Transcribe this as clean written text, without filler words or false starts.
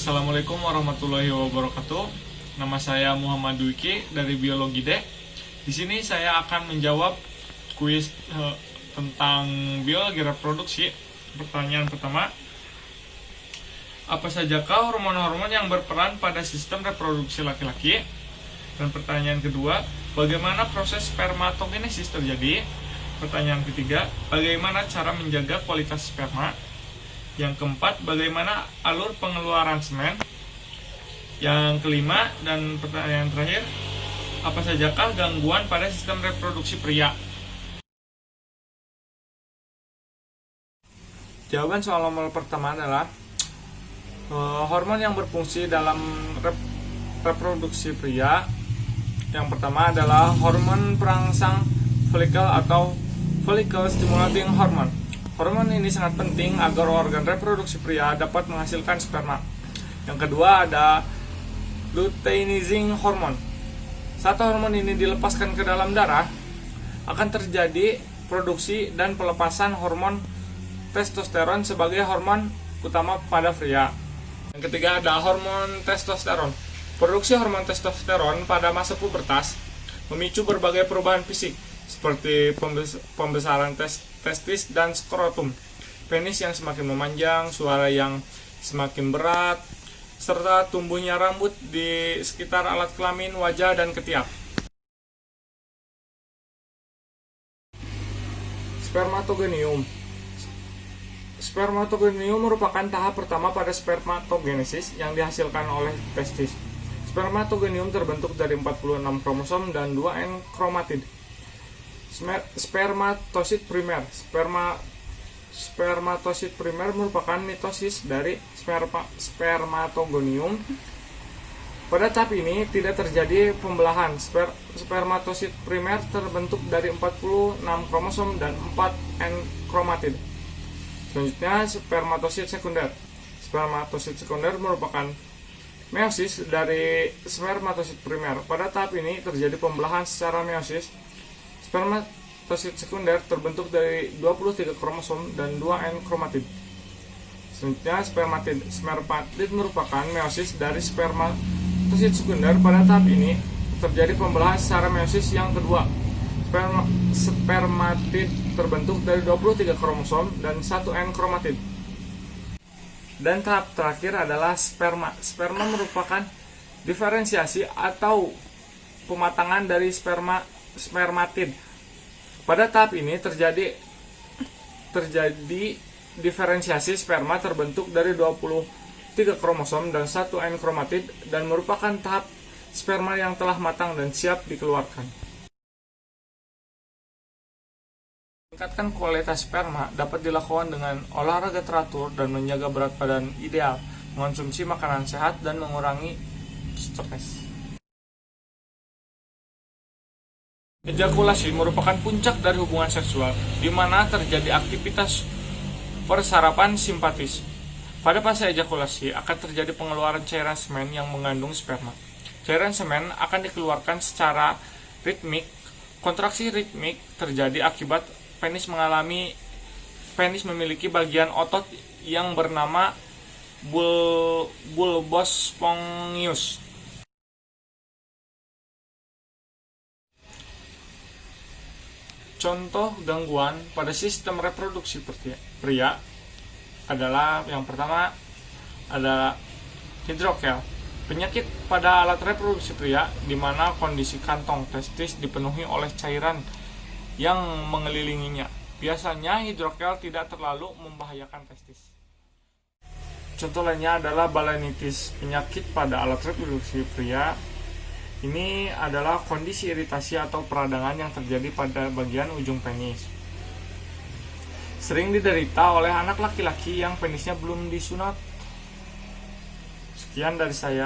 Assalamualaikum warahmatullahi wabarakatuh. Nama saya Muhammad Dwiki dari Biologi D. Di sini saya akan menjawab kuis tentang biologi reproduksi. Pertanyaan pertama, apa sajakah hormon-hormon yang berperan pada sistem reproduksi laki-laki? Dan pertanyaan kedua, bagaimana proses spermatogenesis terjadi? Pertanyaan ketiga, bagaimana cara menjaga kualitas sperma? Yang keempat, bagaimana alur pengeluaran semen? Yang kelima dan pertanyaan terakhir, apa sajakah gangguan pada sistem reproduksi pria? Jawaban soal nomor pertama adalah hormon yang berfungsi dalam reproduksi pria. Yang pertama adalah hormon perangsang folikel atau follicle stimulating hormone. Hormon ini sangat penting agar organ reproduksi pria dapat menghasilkan sperma. Yang kedua ada luteinizing hormone. Saat hormon ini dilepaskan ke dalam darah, akan terjadi produksi dan pelepasan hormon testosteron sebagai hormon utama pada pria. Yang ketiga ada hormon testosteron. Produksi hormon testosteron pada masa pubertas memicu berbagai perubahan fisik, seperti pembesaran testis dan skrotum, penis yang semakin memanjang, suara yang semakin berat, serta tumbuhnya rambut di sekitar alat kelamin, wajah, dan ketiak. Spermatogenium. Spermatogenium merupakan tahap pertama pada spermatogenesis yang dihasilkan oleh testis. Spermatogenium terbentuk dari 46 kromosom dan 2 N kromatid. Spermatosit primer. Spermatosit primer merupakan mitosis dari spermatogonium. Pada tahap ini tidak terjadi pembelahan. Spermatosit primer terbentuk dari 46 kromosom dan 4 N kromatid. Selanjutnya spermatosit sekunder. Spermatosit sekunder merupakan meiosis dari spermatosit primer. Pada tahap ini terjadi pembelahan secara meiosis. Spermatosit sekunder terbentuk dari 23 kromosom dan 2 N kromatid. Selanjutnya spermatid merupakan meiosis dari spermatosit sekunder. Pada tahap ini terjadi pembelahan secara meiosis yang kedua. Spermatid terbentuk dari 23 kromosom dan 1 N kromatid. Dan tahap terakhir adalah sperma. Sperma merupakan diferensiasi atau pematangan dari spermatid. Pada tahap ini terjadi diferensiasi sperma terbentuk dari 23 kromosom dan 1 N kromatid dan merupakan tahap sperma yang telah matang dan siap dikeluarkan. Meningkatkan kualitas sperma dapat dilakukan dengan olahraga teratur dan menjaga berat badan ideal, mengonsumsi makanan sehat, dan mengurangi stres. Ejakulasi merupakan puncak dari hubungan seksual, di mana terjadi aktivitas persarapan simpatis. Pada fase ejakulasi akan terjadi pengeluaran cairan semen yang mengandung sperma. Cairan semen akan dikeluarkan secara ritmik. Kontraksi ritmik terjadi akibat penis memiliki bagian otot yang bernama bulbus spongius. Contoh gangguan pada sistem reproduksi pria adalah yang pertama ada hidrokel, penyakit pada alat reproduksi pria di mana kondisi kantong testis dipenuhi oleh cairan yang mengelilinginya. Biasanya hidrokel tidak terlalu membahayakan testis. Contoh lainnya adalah balanitis, penyakit pada alat reproduksi pria. Ini adalah kondisi iritasi atau peradangan yang terjadi pada bagian ujung penis. Sering diderita oleh anak laki-laki yang penisnya belum disunat. Sekian dari saya.